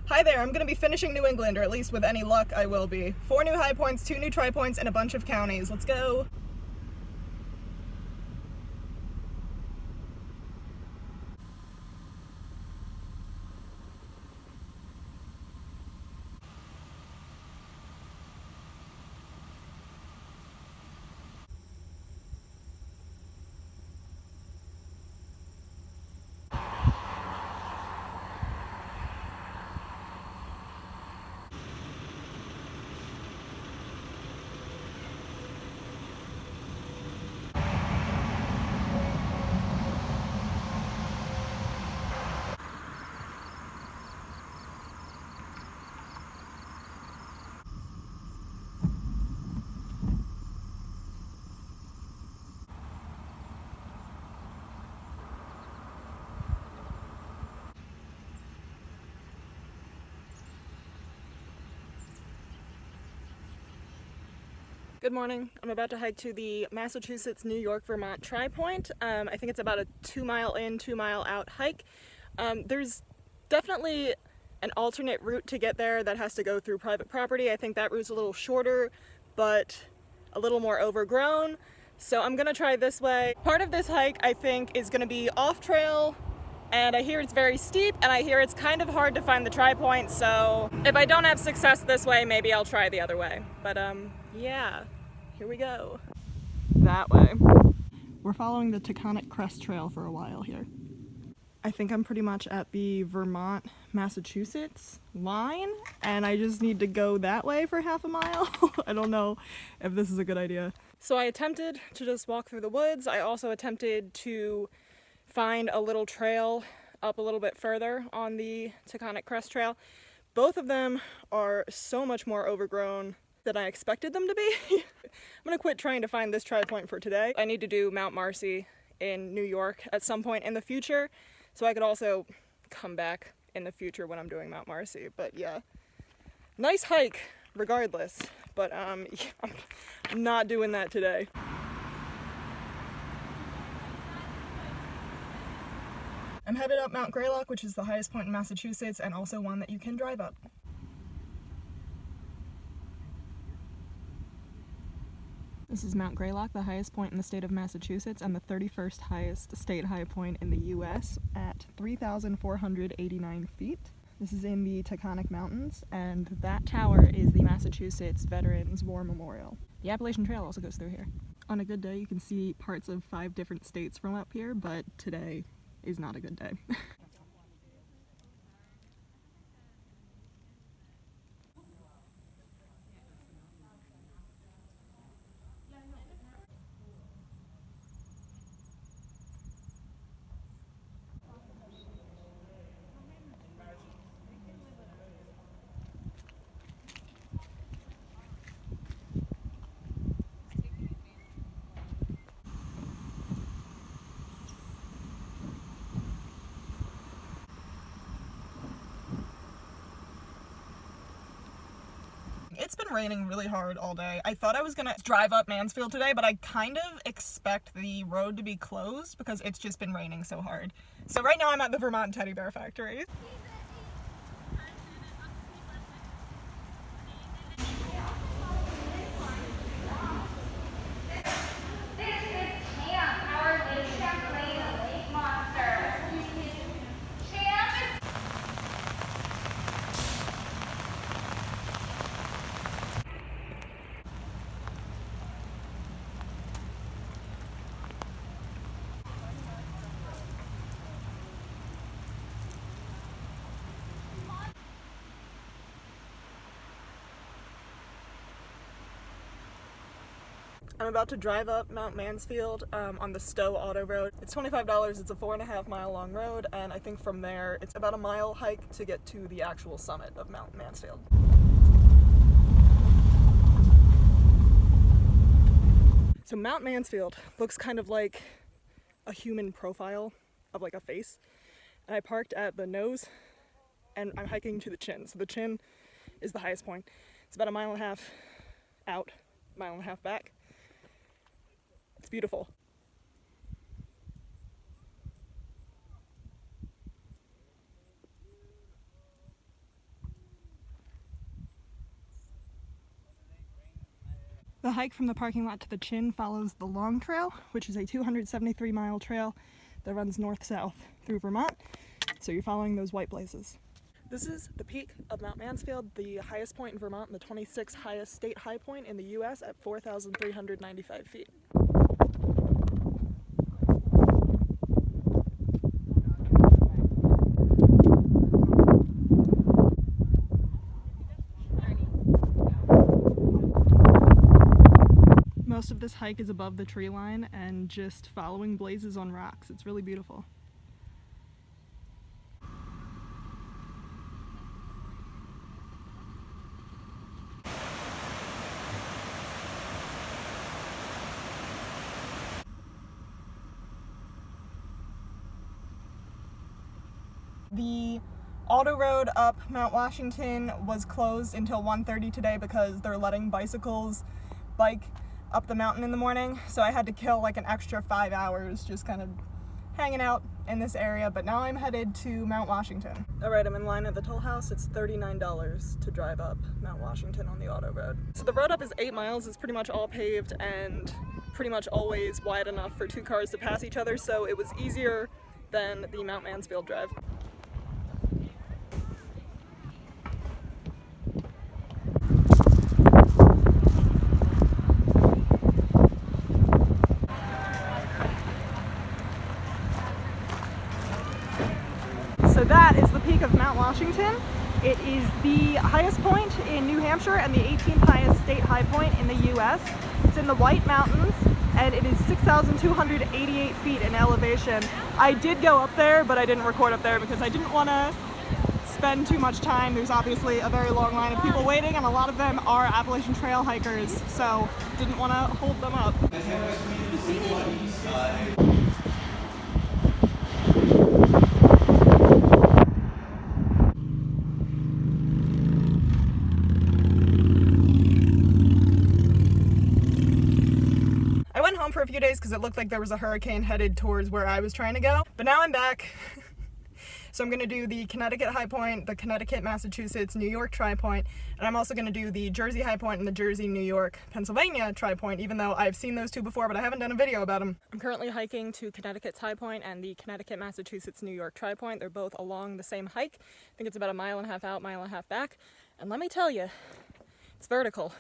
Hi there, I'm going to be finishing New England, or at least with any luck I will be. 4 new high points, 2 new tripoints, and a bunch of counties. Let's go! Good morning. I'm about to hike to the Massachusetts, New York, Vermont tripoint. I think it's about a 2-mile in, 2-mile out hike. There's definitely an alternate route to get there that has to go through private property. I think that route's a little shorter, but a little more overgrown. So I'm gonna try this way. Part of this hike, I think, is gonna be off trail, and I hear it's very steep, and I hear it's kind of hard to find the tripoint, so if I don't have success this way, maybe I'll try the other way. But yeah, here we go. That way. We're following the Taconic Crest Trail for a while here. I think I'm pretty much at the Vermont-Massachusetts line, and I just need to go that way for half a mile. I don't know if this is a good idea. So I attempted to just walk through the woods. I also attempted to find a little trail up a little bit further on the Taconic Crest Trail. Both of them are so much more overgrown than I expected them to be. I'm gonna quit trying to find this tripoint for today. I need to do Mount Marcy in New York at some point in the future, so I could also come back in the future when I'm doing Mount Marcy. But yeah, nice hike regardless, but I'm not doing that today. I'm headed up Mount Greylock, which is the highest point in Massachusetts and also one that you can drive up. This is Mount Greylock, the highest point in the state of Massachusetts and the 31st highest state high point in the US at 3,489 feet. This is in the Taconic Mountains, and that tower is the Massachusetts Veterans War Memorial. The Appalachian Trail also goes through here. On a good day, you can see parts of 5 different states from up here, but today is not a good day. It's been raining really hard all day. I thought I was gonna drive up Mansfield today, but I kind of expect the road to be closed because it's just been raining so hard. So right now I'm at the Vermont Teddy Bear Factory. I'm about to drive up Mount Mansfield on the Stowe Auto Road. It's $25, it's a 4.5-mile long road, and I think from there it's about a mile hike to get to the actual summit of Mount Mansfield. So Mount Mansfield looks kind of like a human profile of like a face. And I parked at the nose and I'm hiking to the chin. So the chin is the highest point. It's about a 1.5 miles out, 1.5 miles back. It's beautiful. The hike from the parking lot to the Chin follows the Long Trail, which is a 273-mile trail that runs north-south through Vermont, so you're following those white blazes. This is the peak of Mount Mansfield, the highest point in Vermont and the 26th highest state high point in the U.S. at 4,395 feet. Most of this hike is above the tree line and just following blazes on rocks. It's really beautiful. The auto road up Mount Washington was closed until 1:30 today because they're letting bicycles bike up the mountain in the morning, so I had to kill like an extra 5 hours just kind of hanging out in this area, but now I'm headed to Mount Washington. Alright, I'm in line at the toll house. It's $39 to drive up Mount Washington on the auto road. So the road up is 8 miles. It's pretty much all paved and pretty much always wide enough for 2 cars to pass each other, so it was easier than the Mount Mansfield drive. So that is the peak of Mount Washington. It is the highest point in New Hampshire and the 18th highest state high point in the U.S. It's in the White Mountains and it is 6,288 feet in elevation. I did go up there, but I didn't record up there because I didn't want to spend too much time. There's obviously a very long line of people waiting and a lot of them are Appalachian Trail hikers, so didn't want to hold them up. For a few days because it looked like there was a hurricane headed towards where I was trying to go, but now I'm back. So I'm going to do the Connecticut High Point, the Connecticut, Massachusetts, New York Tripoint, and I'm also going to do the Jersey High Point and the Jersey, New York, Pennsylvania Tripoint, even though I've seen those two before, but I haven't done a video about them. I'm currently hiking to Connecticut's High Point and the Connecticut, Massachusetts, New York Tripoint. They're both along the same hike. I think it's about 1.5 miles out, 1.5 miles back, and let me tell you, it's vertical.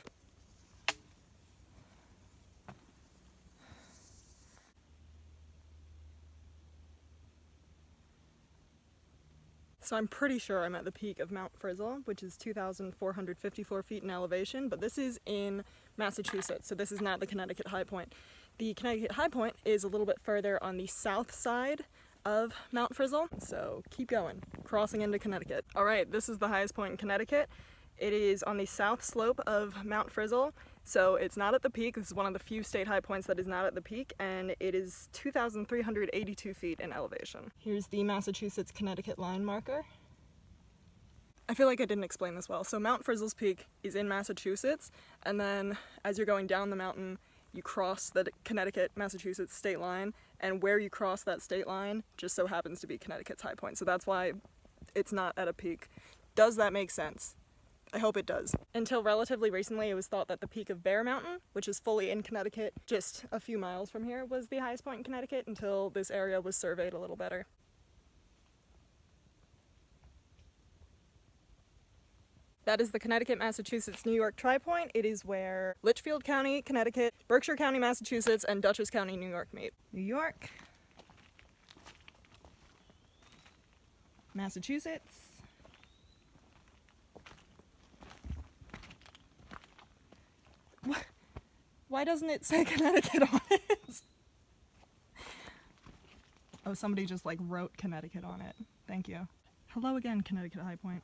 So I'm pretty sure I'm at the peak of Mount Frissell, which is 2,454 feet in elevation, but this is in Massachusetts, so this is not the Connecticut High Point. The Connecticut High Point is a little bit further on the south side of Mount Frissell, so keep going, crossing into Connecticut. All right, this is the highest point in Connecticut. It is on the south slope of Mount Frissell, so it's not at the peak. This is one of the few state high points that is not at the peak, and it is 2,382 feet in elevation. Here's the Massachusetts-Connecticut line marker. I feel like I didn't explain this well. So Mount Frissell's peak is in Massachusetts, and then as you're going down the mountain, you cross the Connecticut-Massachusetts state line, and where you cross that state line just so happens to be Connecticut's high point. So that's why it's not at a peak. Does that make sense? I hope it does. Until relatively recently, it was thought that the peak of Bear Mountain, which is fully in Connecticut, just a few miles from here, was the highest point in Connecticut until this area was surveyed a little better. That is the Connecticut, Massachusetts, New York Tripoint. It is where Litchfield County, Connecticut, Berkshire County, Massachusetts, and Dutchess County, New York meet. New York, Massachusetts, why doesn't it say Connecticut on it? Oh, somebody just like wrote Connecticut on it. Thank you. Hello again, Connecticut High Point.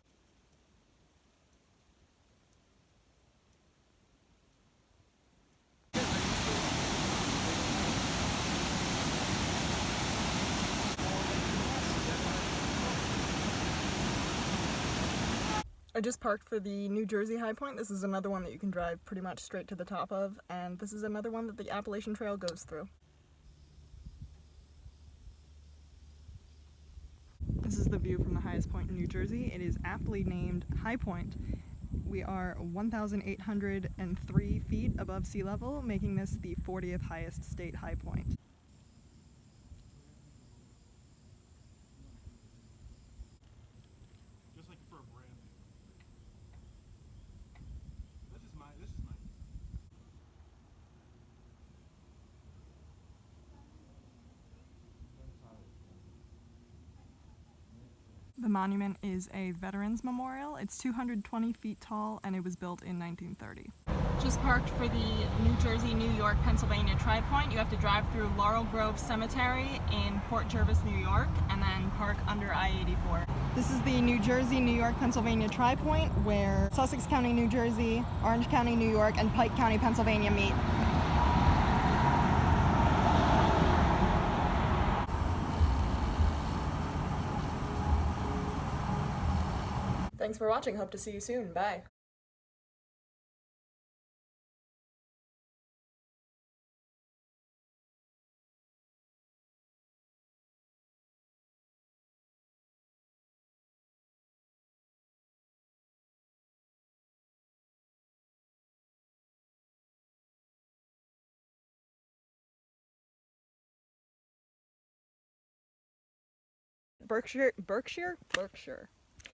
I just parked for the New Jersey High Point. This is another one that you can drive pretty much straight to the top of, and this is another one that the Appalachian Trail goes through. This is the view from the highest point in New Jersey. It is aptly named Highpoint. We are 1,803 feet above sea level, making this the 40th highest state high point. Just like for a brand name. This is mine. The monument is a veterans memorial. It's 220 feet tall and it was built in 1930. Just parked for the New Jersey, New York, Pennsylvania tripoint. You have to drive through Laurel Grove Cemetery in Port Jervis, New York, and then park under I-84. This is the New Jersey, New York, Pennsylvania tripoint where Sussex County, New Jersey, Orange County, New York, and Pike County, Pennsylvania meet. Thanks for watching. Hope to see you soon. Bye. Berkshire.